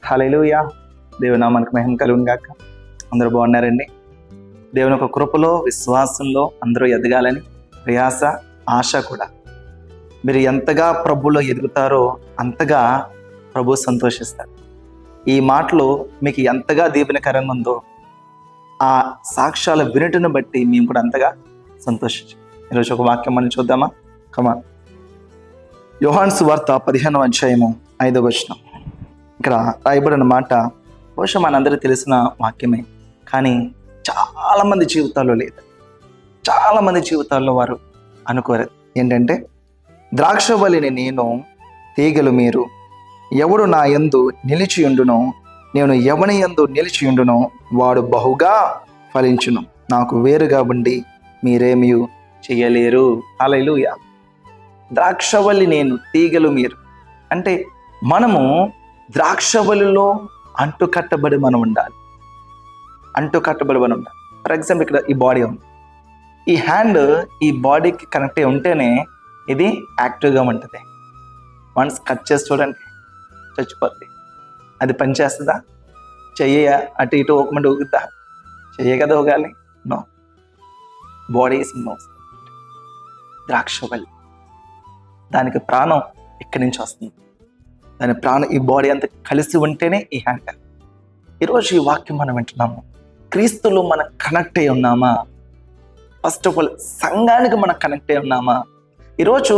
హల్లెలూయా. దేవుని నామానికి మహిమ కలుగును గాక. అందరూ బాగున్నారండి? దేవుని ఒక కృపలో విశ్వాసంలో అందరూ ఎదగాలని ప్రయాస ఆశ కూడా. మీరు ఎంతగా ప్రభులో ఎదుగుతారో అంతగా ప్రభు సంతోషిస్తారు. ఈ మాటలు మీకు ఎంతగా దీవెనకరంగా ఉందో ఆ సాక్ష్యాల వినటను బట్టి మేము కూడా అంతగా సంతోషించాం. ఈరోజు ఒక వాక్యం మనం చూద్దామా? కమాన్. యోహాను సువార్త 15వ అధ్యాయము 5వ వచనం. ఇక్కడ రాయబడిన మాట బహుశా మనందరికీ తెలిసిన వాక్యమే, కానీ చాలామంది జీవితాల్లో లేదు. చాలామంది జీవితాల్లో వారు అనుకోరు ఏంటంటే, ద్రాక్షవల్లిని నేను, తీగలు మీరు. ఎవడు నా యందు నిలిచియుండునో, నేను ఎవని యందు నిలిచియుండునో వాడు బహుగా ఫలించును. నాకు వేరుగా ఉండి మీరేమీ చేయలేరు. హల్లెలూయా. ద్రాక్షవల్లి నేను, తీగలు మీరు. అంటే మనము ద్రాక్షవల్లిలో అంటుకట్టబడి మనం ఉండాలి. అంటుకట్టబడి మనం ఉండాలి. ఫర్ ఎగ్జాంపుల్ ఇక్కడ ఈ బాడీ ఉంది. ఈ హ్యాండ్ ఈ బాడీకి కనెక్ట్ అయి ఉంటేనే ఇది యాక్టివ్గా ఉంటుంది. వన్స్ కట్ చేసి చూడండి, చచ్చిపోద్ది. అది పనిచేస్తుందా? చెయ్య అటు ఇటు ఊకమంటే ఊగుద్దా? చెయ్య కదా ఊగాలి. నో. Body is no. ద్రాక్షవల్లి, దానికి ప్రాణం ఇక్కడి నుంచి వస్తుంది. దాని ప్రాణం ఈ బాడీ అంతా కలిసి ఉంటేనే ఈ హ్యాండ్. ఈరోజు ఈ వాక్యం మనం వింటున్నాము. క్రీస్తులో మనం కనెక్ట్ అయి ఉన్నామా? ఫస్ట్ ఆఫ్ ఆల్ సంఘానికి మనం కనెక్ట్ అయి ఉన్నామా? ఈరోజు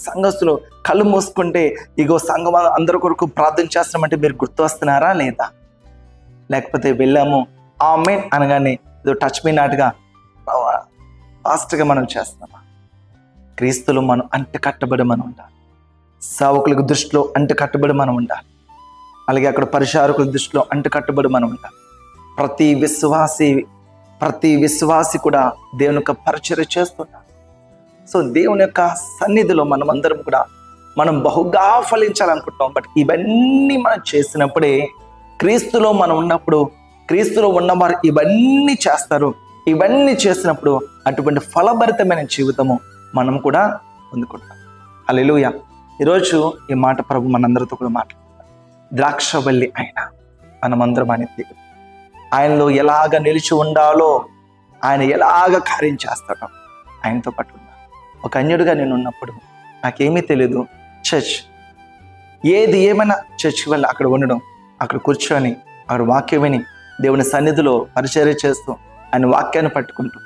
సంఘస్థులు కళ్ళు మూసుకుంటే ఇగో సంఘం అందరి కొరకు ప్రార్థన చేస్తామంటే మీరు గుర్తు వస్తున్నారా లేదా? లేకపోతే వెళ్ళాము ఆమేన్ అనగానే ఏదో టచ్ మీ నాటుగా ఫాస్ట్గా మనం చేస్తున్నామా? క్రీస్తులో మనం అంటుకట్టబడి మనం ఉండాలి. సేవకులకు దృష్టిలో అంటుకట్టబడి మనం ఉండాలి. అలాగే అక్కడ పరిచారకుల దృష్టిలో అంటుకట్టబడి మనం ఉండాలి. ప్రతి విశ్వాసి కూడా దేవుని యొక్క పరిచర్య చేస్తున్నారు. సో దేవుని యొక్క సన్నిధిలో మనం అందరం కూడా మనం బహుగా ఫలించాలనుకుంటున్నాం. బట్ ఇవన్నీ మనం చేసినప్పుడే, క్రీస్తులో మనం ఉన్నప్పుడు, క్రీస్తులో ఉన్నవారు ఇవన్నీ చేస్తారు. ఇవన్నీ చేసినప్పుడు అటువంటి ఫలభరితమైన జీవితము మనం కూడా పొందుకుంటాం. హల్లెలూయా. ఈరోజు ఈ మాట ప్రభు మనందరితో కూడా మాట్లాడుతారు. ద్రాక్షవల్లి ఆయన, మనమందరం ఆయన తీగలు. ఆయనలో ఎలాగ నిలిచి ఉండాలో, ఆయన ఎలాగ కార్యం చేస్తాడో ఆయనతో పాటు ఉండాలి. ఒక అన్యుడిగా నేను ఉన్నప్పుడు నాకేమీ తెలియదు. చర్చ్ ఏది ఏమైనా చర్చ్ వల్ల అక్కడ ఉండడం, అక్కడ కూర్చొని అక్కడ వాక్యం విని దేవుని సన్నిధిలో పరిచర్య చేస్తూ ఆయన వాక్యాన్ని పట్టుకుంటూ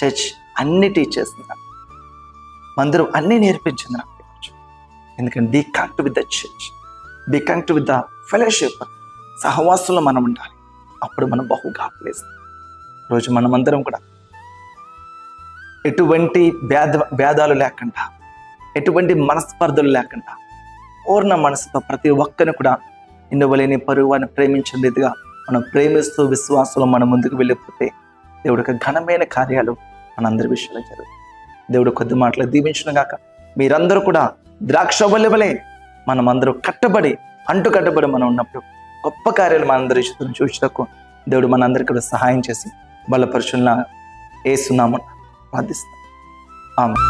చర్చ్ అన్ని టీచ్ చేస్తున్నాను. మందిరం అన్నీ నేర్పించింది నాకు. ఎందుకంటే be connect with the church, be connect with the fellowship. సహవాసంలో మనం ఉండాలి. అప్పుడు మనం బహుగా ఫలిస్తాం. రోజు మనమందరం కూడా ఎటువంటి భేదాలు లేకుండా, ఎటువంటి మనస్పర్ధలు లేకుండా పూర్ణ మనసుతో ప్రతి ఒక్కరిని కూడా ఇందువలేని పరువాన్ని ప్రేమించిన రీతిగా మనం ప్రేమిస్తూ విశ్వాసంలో మనం ముందుకు వెళ్ళిపోతే దేవుడి యొక్క ఘనమైన కార్యాలు మనందరి విషయంలో జరుగుతాయి. దేవుడు కొద్ది మాటలు దీవించిన గాక. మీరందరూ కూడా ద్రాక్షవల్లి వలె మనమందరూ అంటుకట్టబడి మనం ఉన్నప్పుడు గొప్ప కార్యాలు మనందరి విషయంలో చూసినకు దేవుడు మనందరికీ కూడా సహాయం చేసి బలపరుచున్న యేసు నామమున ప్రార్థిస్తాం. ఆమేన్.